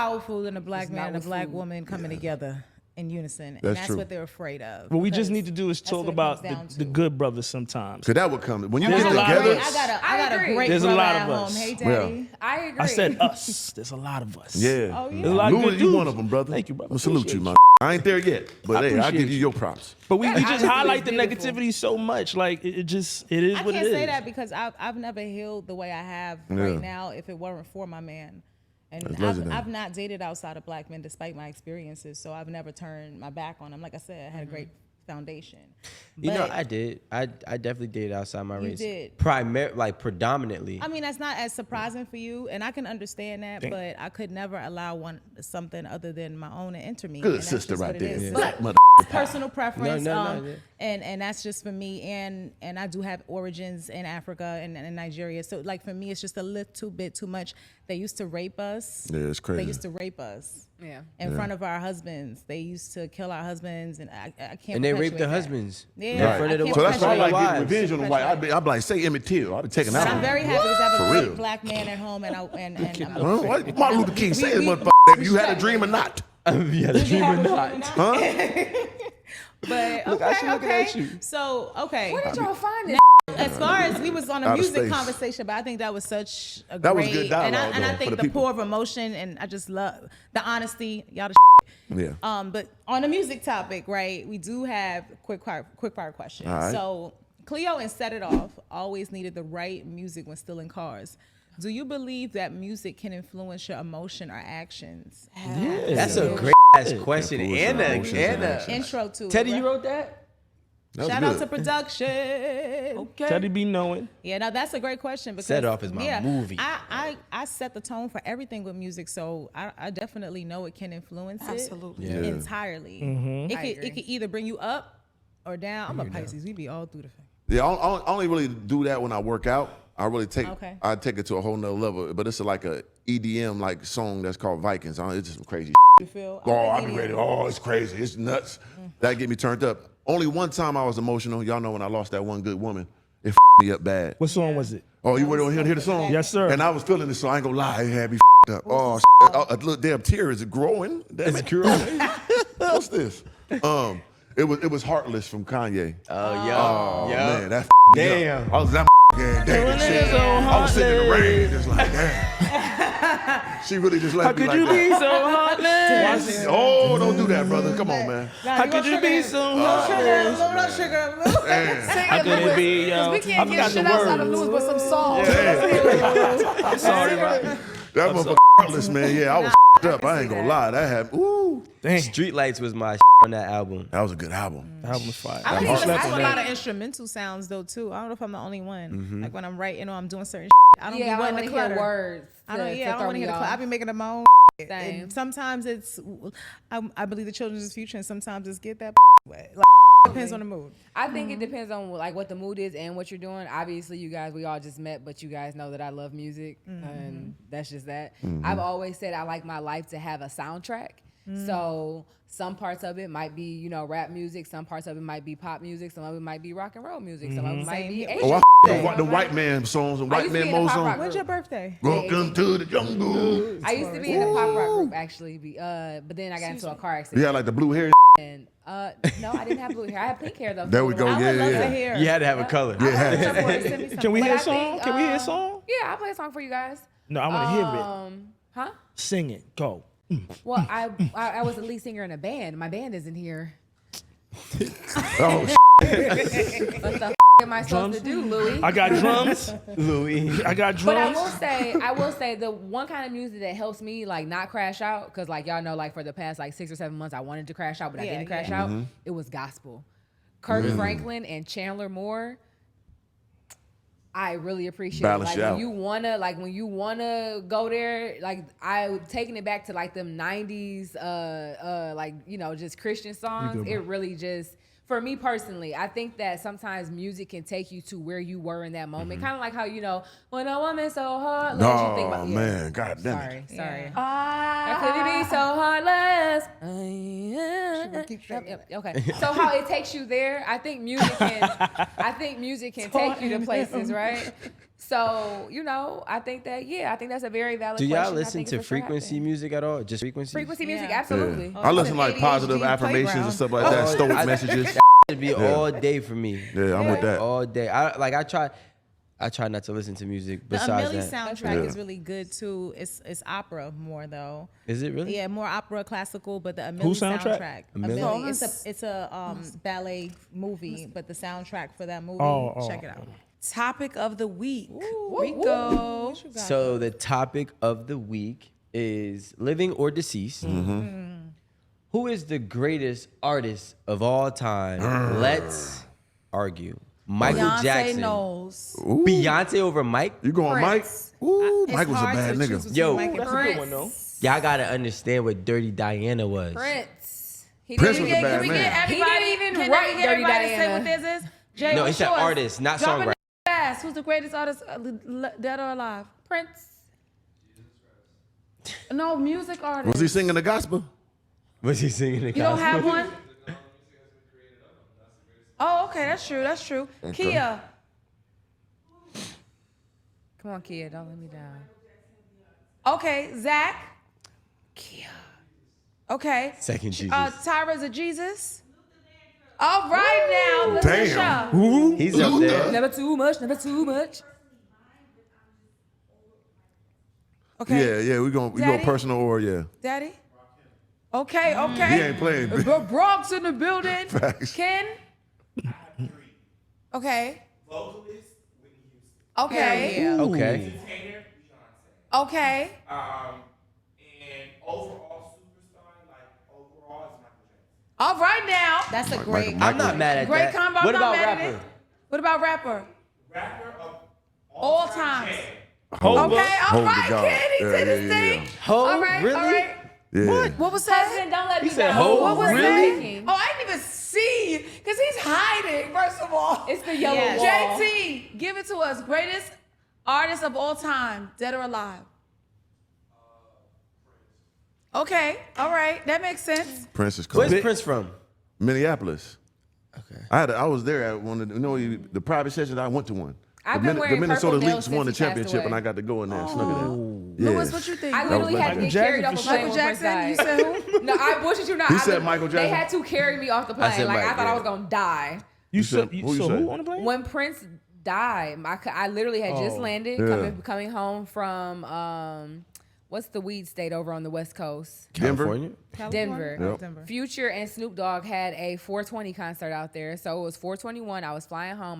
powerful than a black man and a black woman coming together in unison, and that's true. what they're afraid of. What we just need to do is that's talk what it about comes down the to. good brothers sometimes. So that would come when you There's get a lot of together. us. I got a agree. great There's a brother lot at of home. us. Hey, daddy. I agree. I said us. There's a lot of us. Yeah, Oh, yeah. There's a lot of Lula, good you dudes. one of them, brother. Thank you, brother. I'm gonna salute Appreciate you, man. I ain't there yet, but I hey, I appreciate give you you. your props. But we just honestly, highlight the it's beautiful. negativity so much. Like it is I what it can't is. say that because I've never healed the way I have right now if it weren't for my man. And That's legendary. I've not dated outside of black men despite my experiences, so I've never turned my back on them. Like I said, I had a great foundation. You know, But- I did. I definitely dated outside my race. did. Predominantly. I mean, that's not as surprising for you, and I can understand that, but I could never allow something other than my own to enter me. and Good that's sister just right what it there. is. Black mother. Personal preference, No. and that's just for me. And I do have origins in Africa and Nigeria, so like for me, it's just a little bit too much. They used to rape us. Yeah, it's crazy. They used to rape us. Yeah. In front of our husbands, they used to kill our husbands, and I can't. And they raped perpetuate their that. husbands. Yeah, In front of the I can't So that's why I like wives. getting revenge on them. White. I'd be like, say Emmett Till. I'd be taking But out. I'm very happy because I have For a great real. black man at home, and I'm Huh? What? Martin Luther King said, we- motherfucker, baby, you had a dream or not? Yeah, the dream or not. Huh? But Look, I should okay, looking okay. at you. So okay. Where did y'all find this? As far as we was on a Outer music space. conversation, but I think that was such a That was great, good dialogue, and I though, think for the the people. pour of emotion, and I just love the honesty, y'all. Yeah. But on the music topic, right? We do have quick fire questions. All right. So Cleo and Set It Off always needed the right music when still in cars. Do you believe that music can influence your emotion or actions? That's a great ass question. Influence And your emotions and a actions. Intro to Teddy, it, you right? wrote that? That was Shout good. out to production. Okay. Teddy be knowing. Yeah, now that's a great question because Set Off is my movie. I set the tone for everything with music, so I definitely know it can influence Absolutely. it Yeah. entirely. Mm-hmm. I It agree. could either bring you up or down. I'm a Pisces. We be all through the thing. Yeah, I only really do that when I work out. I really take Okay. I take it to a whole nother level. But it's like a EDM like song that's called Vikings. It's just some crazy. You feel? Oh, I I be ready. Oh, it's crazy. It's nuts. That get me turned up. Only one time I was emotional. Y'all know when I lost that one good woman. It me up bad. What song was it? Oh, you want to hear the song? Yes, sir. And I was feeling this song. I ain't gonna lie. It had me up. Oh, a little damn tear is growing. Damn it. What's this? It was Heartless from Kanye. Oh, yo. Oh yo. man, that Damn. I was that damn and shit. I was sitting in the rain, just like damn. She really just How left me could like you be that. so heartless? Oh, don't do that, brother. Come on, man. How could you be so heartless? Damn. How could it be, yo? We I can't forgot get the shit outside of words. Lewis but some songs. I'm sorry, right? That motherfucker Heartless, man. Yeah, I was up. I ain't gonna lie. That happened. Ooh. Dang, Streetlights was my on that album. That was a good album. that album was fire. I That listen Heartless. to a lot of instrumental sounds though too. I don't know if I'm the only one. Mm-hmm. Like when I'm writing or I'm doing certain I don't Yeah, I be want wanting to the hear clutter. words. I don't. Yeah, I don't want to hear the clutter. I be making them my own. Same. And sometimes it's. I believe the children's future, and sometimes it's get that wet. Like depends on the mood. I think it depends on like what the mood is and what you're doing. Obviously, you guys, we all just met, but you guys know that I love music, and that's just that. I've always said I like my life to have a soundtrack. So some parts of it might be, you know, rap music. Some parts of it might be pop music. Some of it might be rock and roll music. Some of it might be Same. Asian. Oh, the music. white man songs and I white used to man be in a mode pop rock songs. group. When's your birthday? Welcome to the jungle. I used to be in a pop rock group actually, but then I got into a car accident. Yeah, like the blue hair. And no, I didn't have blue hair. I had pink hair though. There we go. I would Yeah, love yeah. to hear. You had to have a color. Yeah. Can we But hear I a song? think, Can we hear a song? Yeah, I'll play a song for you guys. No, I want to hear it. Huh? Sing it. Go. Well, I was the lead singer in a band. My band isn't here. Oh, What the am I supposed to do, Louis? I got drums. Louis. I got But drums. I will say the one kind of music that helps me like not crash out, because like y'all know, like for the past like 6 or 7 months, I wanted to crash out, but I Yeah, didn't crash yeah. out. It was gospel. Kirk Franklin and Chandler Moore. I really appreciate Balance it. you Like out. when you wanna go there, like I taking it back to like them 90s like, you know, just Christian songs. It really just, for me personally, I think that sometimes music can take you to where you were in that moment. Kind of like how, you know, when a woman's so heartless, you think oh about man, god damn it. Sorry. Yeah. How could it be so heartless? keep track. Yep, okay. So how it takes you there, I think music can take you to places, right? So, you know, I think that's a very valid Do question. y'all I listen think to it's for sure frequency happening. music at all? Just frequency? Frequency music, Yeah. absolutely. I listen to like ADHD positive affirmations playground. and stuff like that, stoic I- messages. It'd be all day for me. Yeah, I'm with that. All day. I try not to listen to music The besides Amelie that. soundtrack Yeah. is really good too. It's opera more though. Is it really? Yeah, more opera, classical, but the Amelie soundtrack? soundtrack. Amelie? Amelie, it's a ballet movie, but the soundtrack for that movie, check it out. Topic of the week. Rico. So the topic of the week is living or deceased. Who is the greatest artist of all time? Let's argue. Michael Beyonce Jackson. knows. Beyonce over Mike? You going Mike? Prince. Ooh, It's Mike was a hard bad to choose nigga. between Yo. Mike and That's a good one, though. Prince. Y'all gotta understand what Dirty Diana was. Prince. He Prince didn't was a even- bad Can we man. get everybody? He didn't even can write we get Dirty everybody to say Diana. what this is? Jay, No, what's he said yours? artist, not Drop it songwriter. fast. Who's the greatest artist, dead or alive? Prince. No, music artist. Was he singing the gospel? Was he singing the You don't have one? Oh, okay, that's true. That's true. Kia. Come on, kid, don't let me down. Okay, Zach. Kia. Okay. Second Jesus. Tyra's a Jesus. All right now, Damn. Letitia. He's up there. Never too much, never too much. Okay. Yeah, we go Daddy? personal or yeah. Daddy. Okay, He okay. ain't playing. Bronx in the building. Facts. Ken. Okay. Vocalist, Whitney Houston. Okay. Yeah. Okay. Entertainer, Beyonce. Okay. And overall superstar, like overall, is Michael Jackson. All right now. That's a great. I'm not mad at Great that. combo. I'm What not about mad at rapper? it. What about rapper? Rapper of All time, times. Jazz. Okay. All Hold the right, dog. Ken. He Yeah, did yeah, his yeah, thing. Ho? All right. Really? All right. Yeah. What was that? Husband, don't let me said down. ho? What was Really? that? Oh, I didn't even see because he's hiding. First of all, It's the yellow Yes. wall. JT, give it to us. Greatest artist of all time, dead or alive. Okay, all right, that makes sense. Prince is cool. Where's Prince from? Minneapolis. Okay. I was there at one of the, the private sessions. I went to one. I've been the wearing Minnesota purple nails Lynx won the since he passed championship, away. and I got to go in there and snuck it in. Yeah. Louis, what you think? I literally had to Michael get carried off a Jackson, plane Michael when Prince Jackson? You died. said who? No, I bullshit you not. He I said lit- Michael They Jackson. had to carry me off the plane. said Like Mike, I thought I yeah. was gonna die. You said- said who you said? who on the plane? When Prince died, I literally had just landed, Yeah. coming home from what's the weed state over on the West Coast? Denver? California? Denver. Yep. Denver. Future and Snoop Dogg had a 420 concert out there. So it was 421. I was flying home.